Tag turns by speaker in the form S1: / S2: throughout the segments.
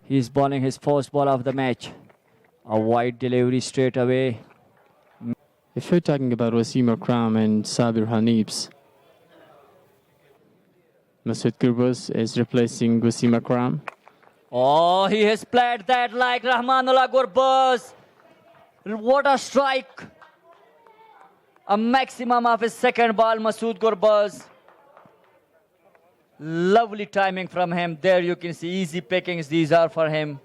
S1: He's bowling his first ball of the match. A wide delivery straight away.
S2: If you're talking about Wasim Akram and Sabir Hanifs, Masood Gurbaz is replacing Wasim Akram.
S1: Oh, he has played that like Rahmanullah Gurbaz. What a strike. A maximum of his second ball, Masood Gurbaz. Lovely timing from him. There you can see easy pickings these are for him.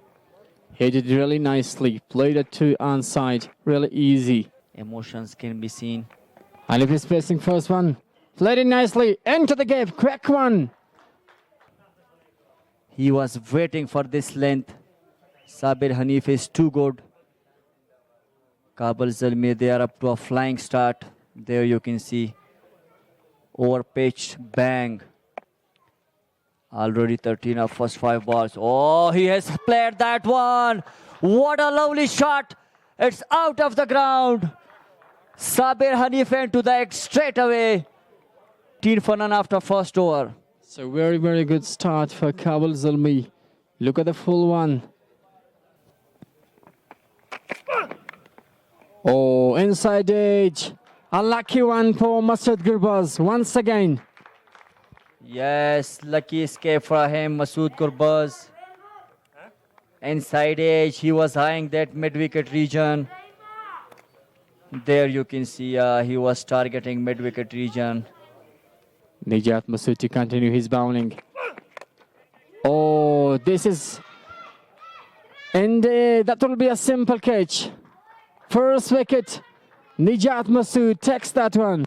S2: He did really nicely. Played it to onside. Really easy.
S1: Emotions can be seen.
S2: Hanif is placing first one. Played it nicely. Into the gap. Quick one.
S1: He was waiting for this length. Sabir Hanif is too good. Kabul Zalmi, they are up to a flying start. There you can see. Over pitch, bang. Already 13 of first 5 balls. Oh, he has played that one. What a lovely shot. It's out of the ground. Sabir Hanif went to the egg straight away. 10 for none after first over.
S2: So very, very good start for Kabul Zalmi. Look at the full one. Oh, inside edge. A lucky one for Masood Gurbaz once again.
S1: Yes, lucky escape for him, Masood Gurbaz. Inside edge, he was eyeing that mid-wicket region. There you can see he was targeting mid-wicket region.
S2: Nijat Masood to continue his bowling. Oh, this is... And that will be a simple catch. First wicket. Nijat Masood takes that one.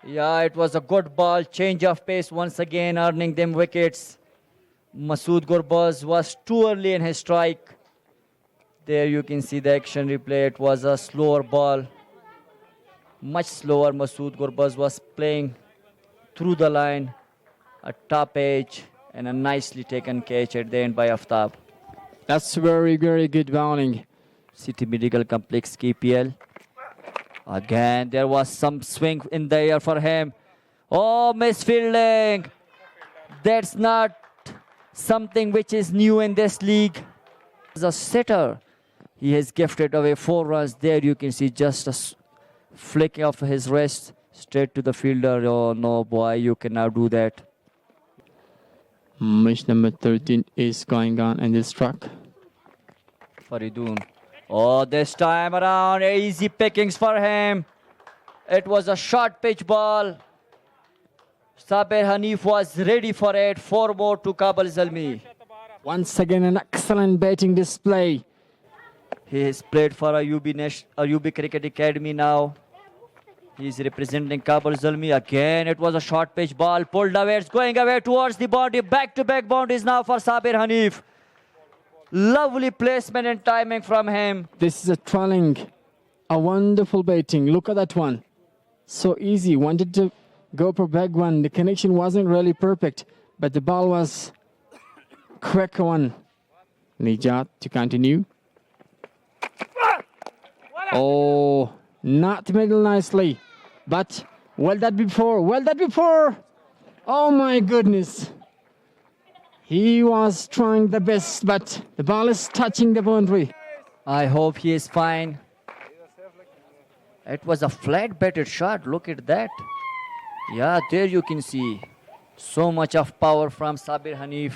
S1: Yeah, it was a good ball. Change of pace once again, earning them wickets. Masood Gurbaz was too early in his strike. There you can see the action replay. It was a slower ball. Much slower. Masood Gurbaz was playing through the line. A top edge and a nicely taken catch at the end by Aftab.
S2: That's very, very good bowling.
S1: City Medical Complex KPL. Again, there was some swing in the air for him. Oh, misfielding. That's not something which is new in this league. As a sitter, he has gifted away 4 runs. There you can see just a flick of his wrist straight to the fielder. Oh, no, boy, you cannot do that.
S2: Match number 13 is going on in this track.
S1: Faridoon. Oh, this time around, easy pickings for him. It was a short pitch ball. Sabir Hanif was ready for it. 4 more to Kabul Zalmi.
S2: Once again, an excellent batting display.
S1: He has played for UB Cricket Academy now. He is representing Kabul Zalmi. Again, it was a short pitch ball. Pulled away. It's going away towards the boundary. Back-to-back boundaries now for Sabir Hanif. Lovely placement and timing from him.
S2: This is a trolling. A wonderful batting. Look at that one. So easy. Wanted to go for big one. The connection wasn't really perfect, but the ball was quick one. Nijat to continue. Oh, not middle nicely. But well that before. Well that before. Oh my goodness. He was trying the best, but the ball is touching the boundary.
S1: I hope he is fine. It was a flat-batted shot. Look at that. Yeah, there you can see so much of power from Sabir Hanif.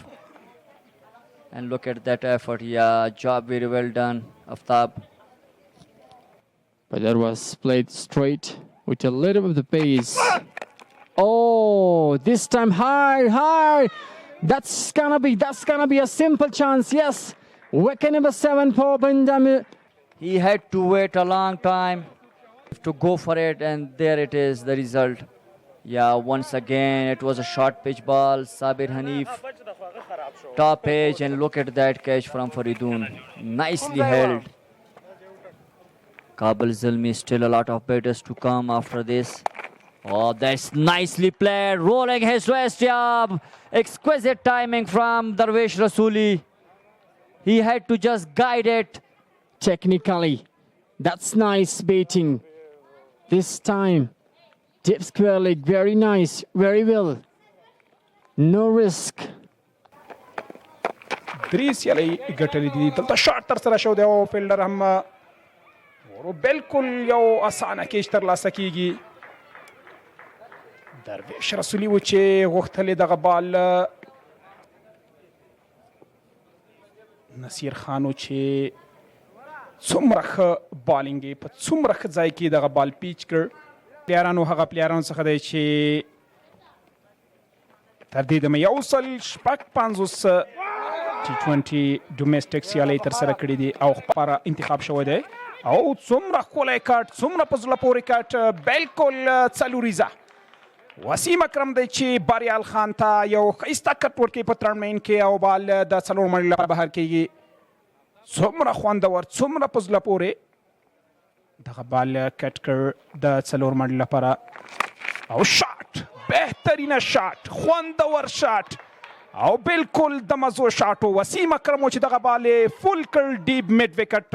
S1: And look at that effort. Yeah, job very well done, Aftab.
S2: But that was played straight with a little bit of the pace. Oh, this time high. That's gonna be a simple chance. Yes, wicket number 7 for Bindam.
S1: He had to wait a long time to go for it, and there it is, the result. Yeah, once again, it was a short pitch ball. Sabir Hanif, top edge, and look at that catch from Faridoon. Nicely held. Kabul Zalmi, still a lot of batters to come after this. Oh, that's nicely played. Rolling his wrist job. Exquisite timing from Darvesh Rasuli. He had to just guide it.
S2: Technically, that's nice baiting. This time, deep square leg, very nice, very well. No risk.
S3: درې سیالۍ ګټلې دي. دلته شاټ ترسره شو دی او فیلډر هم ورو بالکل یو اسانه کیچ ترلاسه کیږي. درویش رسولي و چې غوښتلې دغه بال نصیر خان و چې څومره ښه بالینګ یې په څومره ښه ځای کې دغه بال پیچ کړ. پلیارانو هغه پلیارانو څخه دی چې تر دې دمه 156 T20 ډومېسټک سیالۍ ترسره کړي دي او خپاره انتخاب شوی دی او څومره ښکلی کټ څومره په زړه پورې کټ بالکل څلوریزه. وسیم اکرم دی چې باریال خان ته یو ښایسته کټ ورکوي په ترنمین کې او بال د څلور منډې لپاره بهر کیږي. څومره خوندور څومره په زړه پورې دغه بال کټ کړ د څلور منډې لپاره او شاټ بهترینه شاټ خوندور شاټ او بالکل د مزو شاټ وسیم اکرم چې دغه بال فول کړ ډیپ میډ وکټ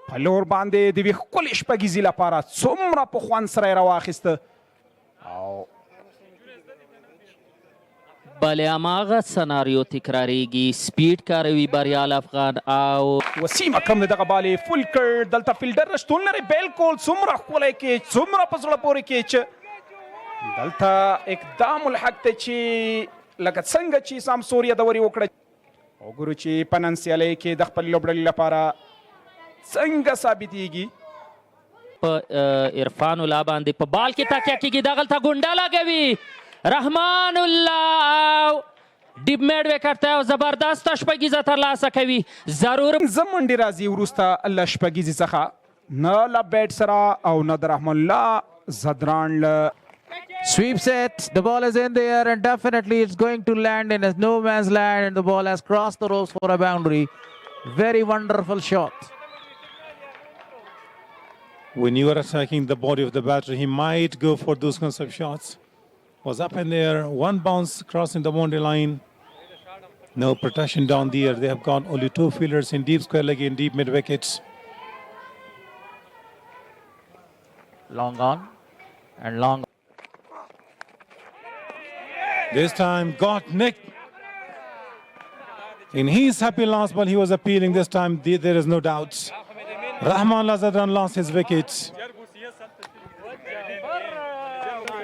S3: په لور باندې د یوې ښکلې شپږیزې لپاره څومره په خوند سره یې راواخیسته او
S4: بله هماغه سناریو تکراریږي. سپیډ کاروي بریال افغان او
S3: وسیم اکرم دغه بال فول کړ. دلته فیلډر شتون لري بالکل څومره ښکلی کیچ څومره په زړه پورې کیچ. دلته اقدام الحق دی چې لکه څنګه چې سام سوریا دوري وکړه. وګورو چې په نن سیالۍ کې د خپل لوبډلې لپاره څنګه ثابتېږي.
S4: په عرفان الله باندې په بال کې تکیه کېږي. دغلته ګونډه لګوي رحمان الله ډیپ میډ وکټ ته یو زبردسته شپږیزه ترلاسه کوي. ضرور
S3: زه منډې راځي وروسته له شپږیزې څخه نه له بیټ سره او نه د رحمان الله زدران له
S5: Sweep set, the ball is in the air and definitely it's going to land in a no man's land and the ball has crossed the ropes for a boundary. Very wonderful shot.
S6: When you are attacking the body of the batter, he might go for those kinds of shots. Was up in the air, one bounce crossing the boundary line. No protection down the air. They have got only two fielders in deep square leg and deep mid wickets.
S5: Long on and long.
S6: This time got Nick. In his happy last ball, he was appealing. This time there is no doubt. Rahman Lazadran lost his wicket.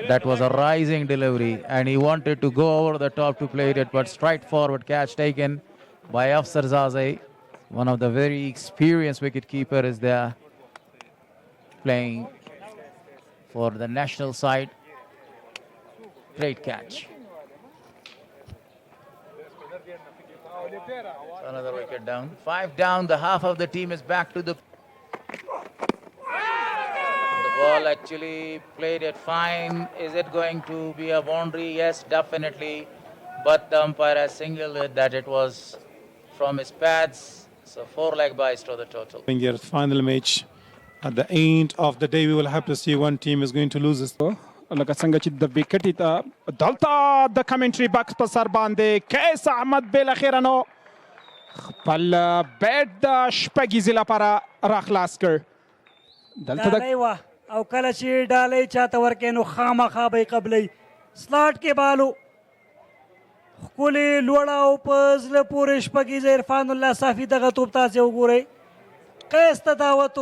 S5: That was a rising delivery and he wanted to go over the top to play it, but straightforward catch taken by Afsar Zazai. One of the very experienced wicket keeper is there playing for the national side. Great catch. Another wicket down. 5 down. The half of the team is back to the ball actually played it fine. Is it going to be a boundary? Yes, definitely. But the umpire has singled it that it was from his pads. So 4 leg byes to the total.
S6: In their final match, at the end of the day, we will have to see one team is going to lose this.
S3: لکه څنګه چې د وکټې ته دلته د کمنټري بکس په سر باندې کیس احمد بالاخره نو خپل بیټ د شپږیزې لپاره راخلاص کړ. دلته
S7: ډالۍ وه او کله چې ډالۍ چاته ورکوې نو خامخا به یې قبلوي. سلاټ کې بالو ښکلې لوړه او په زړه پورې شپږیزه عرفان الله صافي دغه توپ تاسې وګورئ. ښایسته دعوت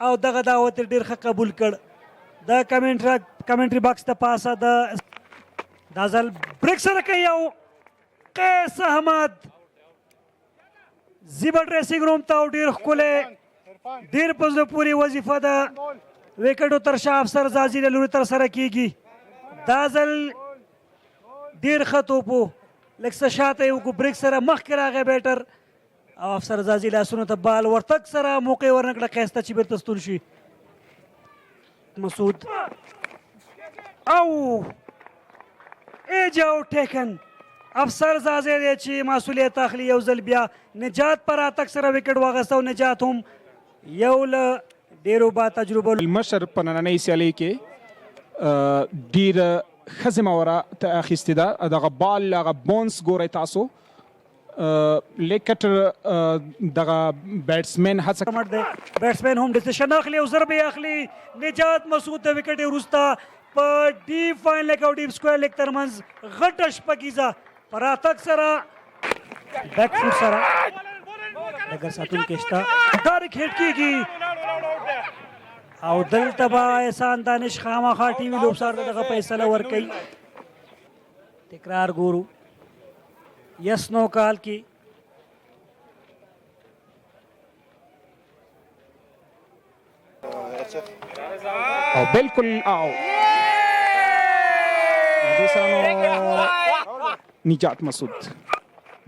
S7: او دغه دعوت یې ډېر ښه قبول کړ. د کمنټري باکس ته پاسه دا ځل بریک سره کوي او قیس احمد زیبل ډریسینګ روم ته او ډېر ښکلی ډېر په زړه پورې وظیفه د وکټو تر شا افسر زازي له لوري ترسره کیږي. دا ځل ډېر ښه توپ و لږ څه شاته یې وکړو بریک سره مخکې راغی بیټر او افسر زازي لاسونو ته بال ورتګ سره موقع یې ورنه کړه ښایسته چې بېرته ستون شي. مسعود او ایج او ټیکن افسر زازی دی چې مسؤلیت اخلي. یو ځل بیا نجات پر راتګ سره وکټ واخیسته او نجات هم یو له ډېرو با تجربه
S3: المشر په نننۍ سیالۍ کې ډېره ښه زموره اخیستې ده. دغه بال هغه بونس ګورئ تاسو لیکټ دغه بیټسمین هڅه
S7: دی. بیټسمین هم ډیسیشن اخلي او ضربې اخلي. نجات مسعود د وکټ وروسته په ډیپ فاین لیګ او ډیپ سکویر لیګ ترمنځ غټه شپږیزه په راتګ سره बॅकफूट सारा डगर सातून केस्टा direct hit कीगी او دلته به احسان دانش خامخا ټي وي لوبسار دغه فیصله ورکوي تکرار ګورو یس نو کال کې
S3: او بالکل او دې سره نجات مسعود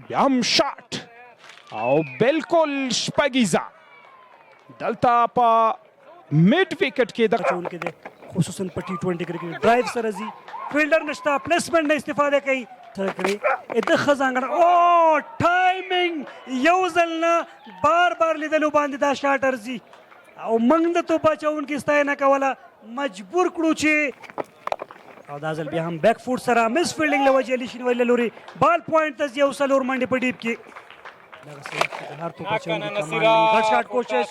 S3: بیا هم شاټ او بالکل شپږیزه دلته په میډ وکټ کې د
S7: چون کې ده خصوصا په ټي 20 کرکټ ډرایو سره زی فیلډر نشتا پلیسمنٹ نه استفاده کوي تر کړي اته خزانګړه او ټایمینګ یو ځل نه بار بار لیدلو باندې دا شاټ ارزي او موږ د تو بچون کې ستاینه کوله مجبور کړو چې او دا ځل بیا هم بیک فوټ سره مس فیلډینګ لوجه لیشن ویل لوري بال پوینټ ته یو سلور منډي په ډیپ کې دا سره هر تو بچون کې کمال غټ شاټ کوشش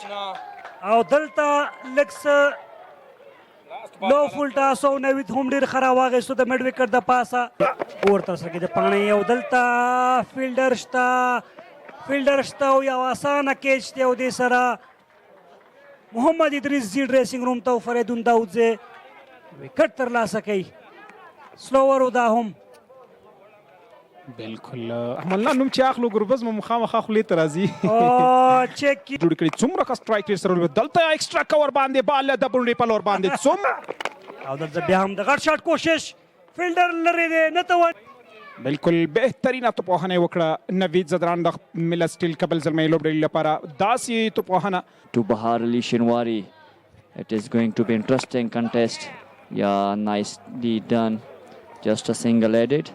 S7: او دلته لکس لو فول ټاس او نوید هم ډیر خراب واغېستو د میډ وکټ د پاسه اور تر سره کې د پاڼې او دلته فیلډر شته او یو اسانه کیچ دی او دې سره محمد ادریس زی ډریسنګ روم ته فریدون داودزی وکټ ترلاسه کوي سلوور دا هم
S3: بالکل احمد الله نوم چې اخلو ګربز مو مخامخ خولې ته راځي
S7: چیک کی
S3: جوړ کړي څومره کا سټرایک ریټ سره دلته ایکسترا کور باندې بال د بونډي په لور باندې څوم
S7: او دلته بیا هم د غټ شاټ کوشش فیلډر لري دی نه ته
S3: بالکل بهترینه توپوهنه وکړه نوید زدران د مل سټیل قبل زلمې لوبډلې لپاره داسې توپوهنه
S1: To Bahar Ali Shinwari. It is going to be interesting contest. Yeah, nicely done. Just a single edit.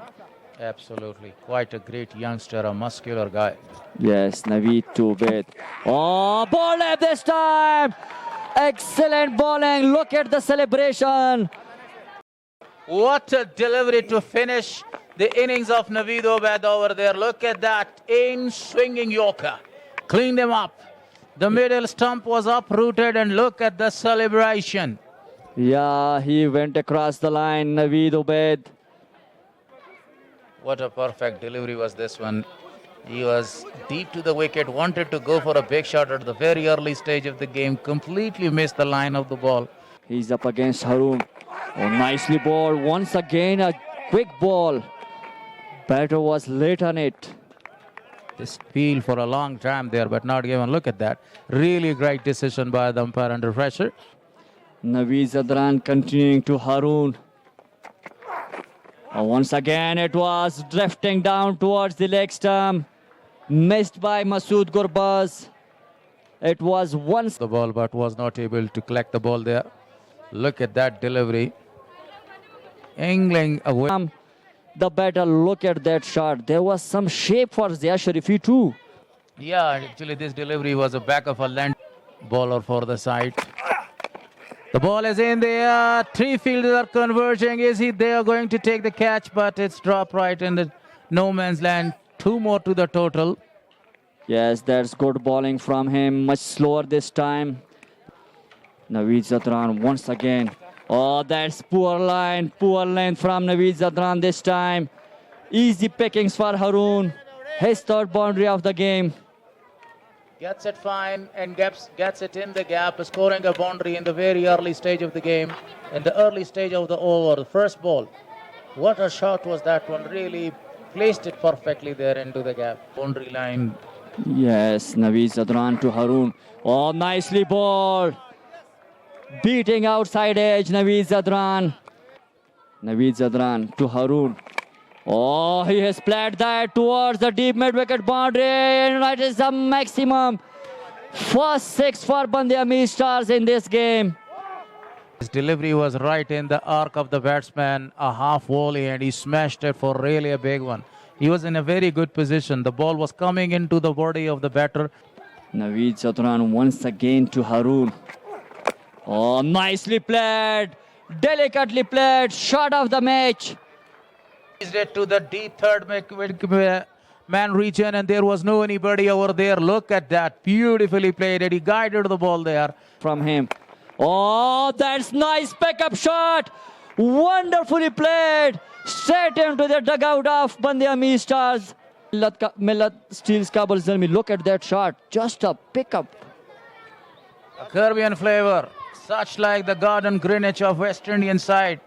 S5: Absolutely. Quite a great youngster, a muscular guy.
S1: Yes, Naveed to bit. Oh, ball left this time. Excellent bowling. Look at the celebration.
S5: What a delivery to finish the innings of Naveed Obed over there. Look at that in swinging Yorker. Cleaned him up. The middle stump was uprooted and look at the celebration.
S1: Yeah, he went across the line, Naveed Obed.
S5: What a perfect delivery was this one. He was deep to the wicket, wanted to go for a big shot at the very early stage of the game, completely missed the line of the ball.
S1: He's up against Haroon. Oh, nicely bowled. Once again, a quick ball. Batter was late on it.
S5: This field for a long time there, but not given. Look at that. Really great decision by the umpire under pressure.
S1: Naveed Zadran continuing to Haroon. Once again, it was drifting down towards the leg stump. Missed by Masood Gurbaz. It was once
S5: The ball, but was not able to collect the ball there. Look at that delivery. Angling away.
S1: The batter, look at that shot. There was some shape for Zia Sharifi too.
S5: Yeah, actually this delivery was a back of a land bowler for the side. The ball is in there. Three fielders are converging. Is he there going to take the catch? But it's dropped right in the no man's land. Two more to the total.
S1: Yes, that's good bowling from him. Much slower this time. Naveed Zadran once again. Oh, that's poor line from Naveed Zadran this time. Easy pickings for Haroon. His third boundary of the game.
S5: Gets it fine and gets it in the gap, scoring a boundary in the very early stage of the game, in the early stage of the over, the first ball. What a shot was that one, really placed it perfectly there into the gap. Boundary line.
S1: Yes, Naveed Zadran to Haroon. Oh, nicely bowled. Beating outside edge, Naveed Zadran. Naveed Zadran to Haroon. Oh, he has played that towards the deep mid-wicket boundary, and that is the maximum. First six for Bandiami Stars in this game.
S5: His delivery was right in the arc of the batsman, a half volley, and he smashed it for really a big one. He was in a very good position. The ball was coming into the body of the batter.
S1: Naveed Zadran once again to Haroon. Oh, nicely played, delicately played, shot of the match.
S5: He's it to the deep third man region, and there was no anybody over there. Look at that, beautifully played, and he guided the ball there.
S1: From him. Oh, that's nice pickup shot. Wonderfully played. Straight into the dugout of Bandiami Stars. Millet steals Kabul Zalmi. Look at that shot. Just a pickup.
S5: A Caribbean flavor, such like the Garden Greenwich of West Indian side.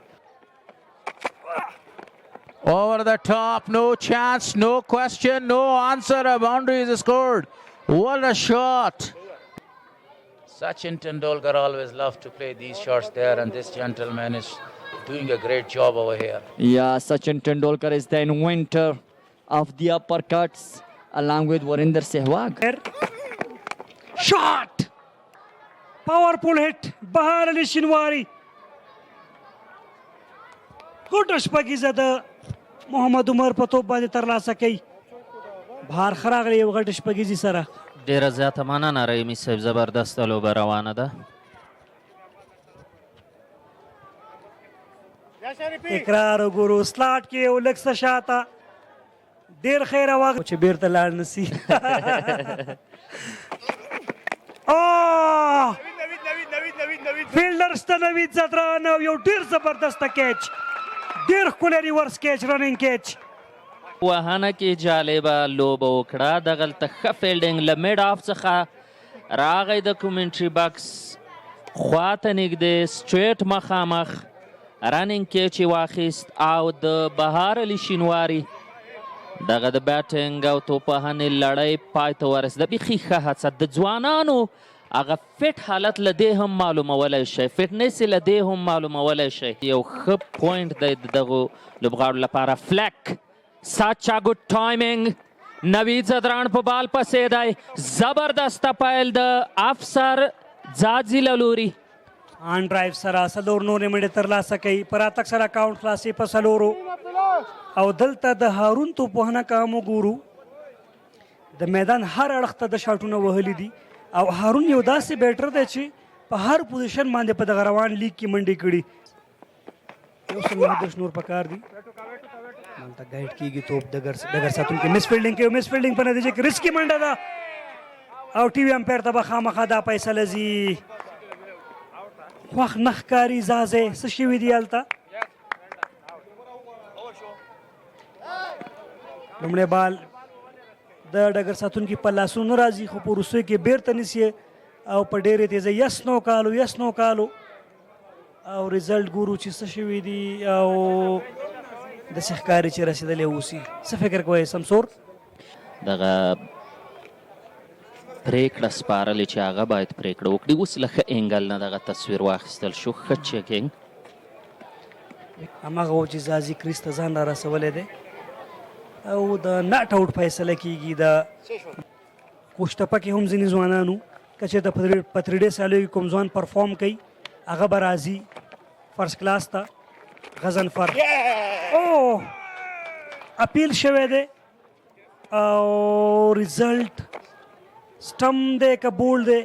S5: Over the top, no chance, no question, no answer. A boundary is scored. What a shot! Sachin Tendulkar always loved to play these shots there, and this gentleman is doing a great job over here.
S1: Yeah, Sachin Tendulkar is the inventor of the uppercuts along with Varinder Sehwag.
S7: Shot! Powerful hit. Bahar Ali Shinwari. Good شپږی زده محمد عمر په توپ باندې ترلاسه کوي. بهر خراغلی یو غټ شپږیزي سره.
S4: ډیره زیاته مننه رحیمي صاحب، زبردسته لوبه روانه ده.
S7: تکرار وګورو سلاټ کې یو لږ څه شاته ډېر خیره واغ چې بیرته لاړ نسي. فیلډر شته نوید زدران او یو ډېر زبردسته کیچ، ډېر ښکلی ریورس کیچ، رننګ کیچ.
S4: وهنه کې جالبه لوبه وکړه، دغلته ښه فیلډینګ له میډ آف څخه راغی د کومنټري بکس خواته نږدې سټریټ مخامخ رننګ کیچ یې واخیست او د بهار علي شینواري دغه د بیټینګ او توپوهنې لړۍ پای ته ورسېده. بیخي ښه هڅه د ځوانانو هغه فټ حالت له دې هم معلومولی شئ، فټنس یې له دې هم معلومولی شئ. یو ښه پوینټ دی د دغو لوبغاړو لپاره. فلیک such a good timing. نوید زدران په بال پسې دی. زبردسته پیل د افسر ځاځي له لوري.
S7: آن ډرایو سره څلور نورې منډې ترلاسه کوي. په راتګ سره اکاونټ خلاصې په څلورو. او دلته د هارون توپوهنه که هم وګورو د میدان هر اړخ ته د شاټونه وهلي دي او هارون یو داسې بیټر دی چې په هر پوزیشن باندې په دغه روان لیګ کې منډې کړي. یو څه 9 نور پکار دي. دلته ګایډ کېږي توپ ډګر ساتونکي مس فیلډینګ کوي. مس فیلډینګ په نتیجه کې رسکي منډه ده او ټي وي امپیر ته به خامخا دا فیصله ځي. خوښ نه ښکاري ځاځی څه شوي دي هلته. لومړی بال د ډګر ساتونکي په لاسونو نه راځي خو په وروستیو کې بیرته نیسي او په ډېرې تیزۍ یس نو کالو او ریزلټ ګورو چې څه شوي دي او داسې ښکاري چې رسېدلی اوسي. څه فکر کوئ سمسور؟
S4: دغه پریکړه سپارلې چې هغه باید پریکړه وکړي. اوس له ښه انګل نه دغه تصویر واخیستل شو. ښه چیکینګ
S7: هماغه و چې ځاځي کریس ته ځان را رسولی دی او د ناټ آوټ فیصله کېږي. د کوشتپه کې هم ځینې ځوانانو که چېرته په 3 ډې سیالیو کې کوم ځوان پرفارم کوي هغه به راځي فرست کلاس ته. غضنفر اپیل شوی دی او ریزلټ سټم دی که بول دی.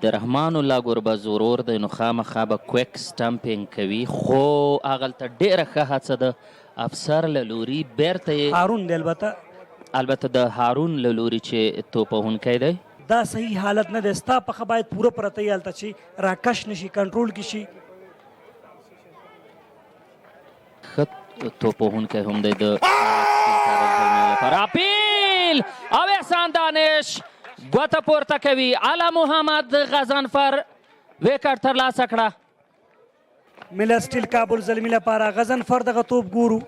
S4: د رحمان الله ګربز ورور دی نو خامخا به کویک سټمپینګ کوي خو هغلته ډېره ښه هڅه ده افسر له لوري بیرته یې
S7: هارون دی
S4: البته د هارون له لوري چې توپوهونکی دی.
S7: دا صحیح حالت نه دی. ستا پښه باید پوره پرته یې هلته چې راکش نه شي کنټرول کې شي.
S4: ښه توپوهونکی هم دی د لپاره. اپیل او احسان دانش ګوته پورته کوي. علا محمد غضنفر ویکټ ترلاسه کړه.
S7: ملت سټیل کابل زلمي لپاره غضنفر دغه توپ ګورو.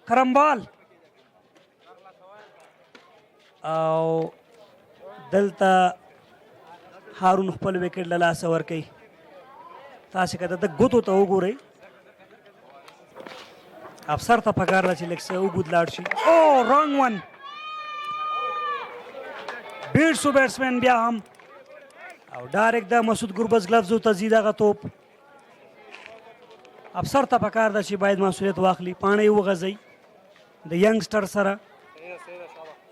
S7: کرمبال او دلته هارون خپل وکټ له لاسه ورکوي. تاسې که د ګوتو ته وګورئ افسر ته پکار ده چې لږ څه اوږد لاړ شي. رانګ ون بیټ شو بیټسمین بیا هم او ډایرکټ د مسعود ګربز ګلفزو ته ځي دغه توپ. افسر ته پکار ده چې باید مسؤلیت واخلي، پاڼه یې وغځوي د ینګسټر سره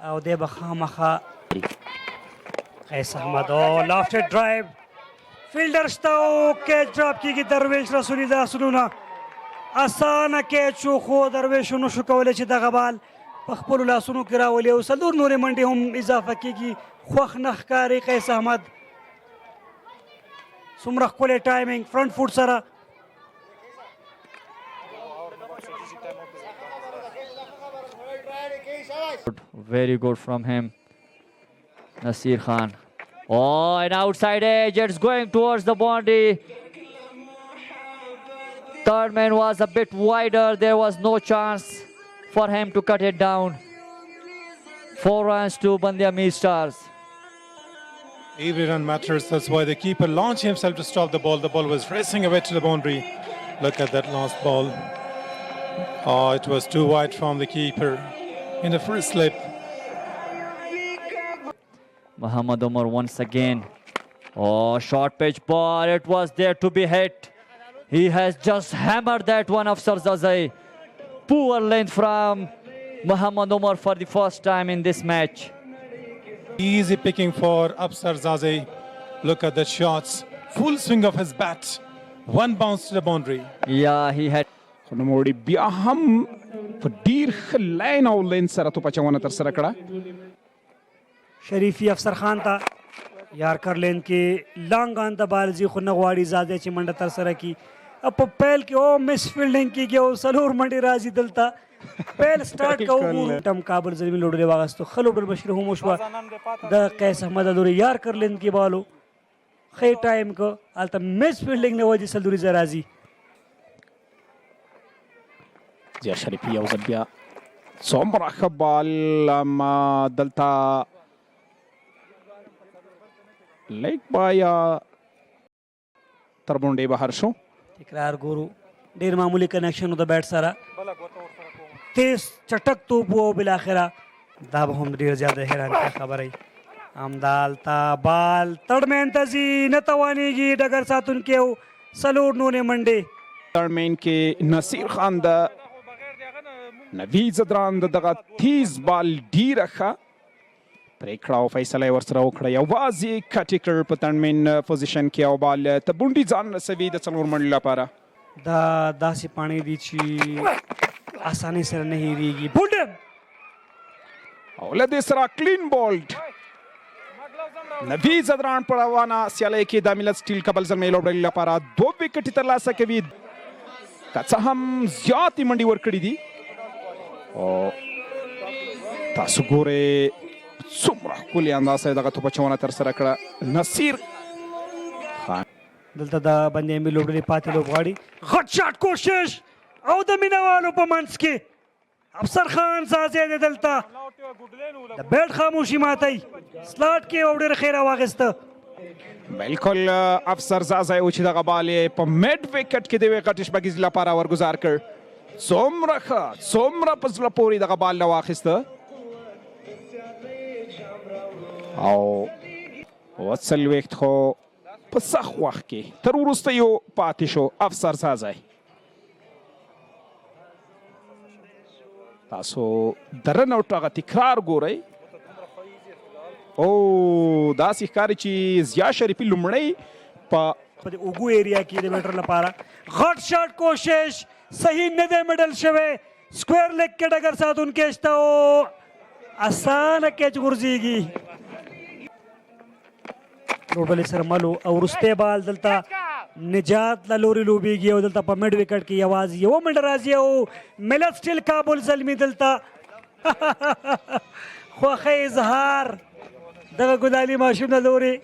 S7: او دی به خامخا قیس احمد لافټډ ډرایو فیلډر شته او کیچ ډراپ کېږي. درویش رسولي د اسونونه اسانه کیچ شو خو درویشو نشو کولی چې دغه بال په خپلو لاسونو کې راولي او څلور نورې منډې هم اضافه کېږي. خوښ نه ښکاري قیس احمد. څومره ښکلی ټایمینګ فرنټ فوټ سره
S1: Very good from him. Nasir Khan. Oh, an outside edge. It's going towards the boundary. Third man was a bit wider. There was no chance for him to cut it down. 4 runs to Bandia Mir Stars.
S6: Every run matters. That's why the keeper launched himself to stop the ball. The ball was racing away to the boundary. Look at that last ball. Oh, it was too wide from the keeper in the first slip.
S1: Muhammad Umar once again. Oh, short pitch ball. It was there to be hit. He has just hammered that one of Sarzazai. Poor length from Muhammad Umar for the first time in this match.
S6: Easy picking for Afsar Zaze. Look at the shots. Full swing of his bat. One bounce to the boundary.
S1: Yeah, he had.
S3: خو نوموړي بیا هم په ډیر ښه لاین او لین سره توپ اچونه ترسره کړه.
S7: شریفي افسر خان ته یارکر لین کې لانګ آن ته بال ځي خو نه غواړي زاده چې منډه ترسره کړي. په پیل کې او مس فیلډینګ کېږي او څلور منډې راځي دلته. پیل سټارټ کوو ټم کابل زلمی لوډلې واغستو ښه لوډل بشیر هم وشوه د قیس احمد ادوري یارکر لین کې بالو ښه ټایم کو هلته مس فیلډینګ نه وجې څلوري زه راځي.
S3: زیا شریفي یو ځل بیا څومره ښه بال دلته لیګ بایا تر بونډې بهر شو.
S7: تکرار ګورو ډیر معمولی کنیکشن و د بیټ سره تیز چټک توپ و بالاخره دا به هم ډیر زیاده حیرانتیا خبره همدالته بال تړمین ته ځي نه توانیږي ډګر ساتونکي او څلور نونې منډې.
S3: تړمین کې نصیر خان د نوید زدران د دغه تیز بال ډیره ښه پریکړه او فیصله یې ورسره وکړه. یوازې کټې کړ په تړمین پوزیشن کې او بال ته بونډي ځان رسوي د څلور منډو لپاره.
S7: دا داسې پاڼې دي چې اسانۍ سره نه هېرېږي. بونډم
S3: او له دې سره کلین بولډ نوید زدران په روانه سیالۍ کې د ملت سټیل کابل زلمۍ لوبډلې لپاره 2 وکټې ترلاسه کوي. که څه هم زیاتې منډې ورکړي دي او تاسو ګورئ څومره ښکلې اندازه یې دغه توپ اچونه ترسره کړه. نصیر خان
S7: دلته د بندې امیر لوبډلې پاتې لوبغاړي غټ شاټ کوشش او د مینوالو په منځ کې افسر خان سازی دی دلته د بیټ خاموشي ماتوي سلاټ کې او ډېر ښه راواخیسته.
S3: بالکل افسر زازی و چې دغه بال یې په میډ وکټ کې د یوې غټې شپږیزې لپاره ورګزار کړ. څومره ښه څومره په زړه پورې دغه بال راواخیسته او 40 خو په سخت وخت کې تر وروستیو پاتې شو افسر زازی. تاسو د رن آوټ هغه تکرار ګورئ. او داسې ښکاري چې ضیا شریفي لومړی
S7: په د اوږو ایریا کې د بیټر لپاره غټ شاټ کوشش صحیح نه دی میډل شوی. سکویر لیګ کې ډګر ساتونکی شته او اسانه کیچ غورځېږي. لوبډلې سره مل او وروستی بال دلته نجات له لورې لوبېږي او دلته په میډ وکټ کې یوازې یوه منډه راځي او ملت سټیل کابل زلمي دلته خوښۍ اظهار دغه ګلالي ماشوم له لورې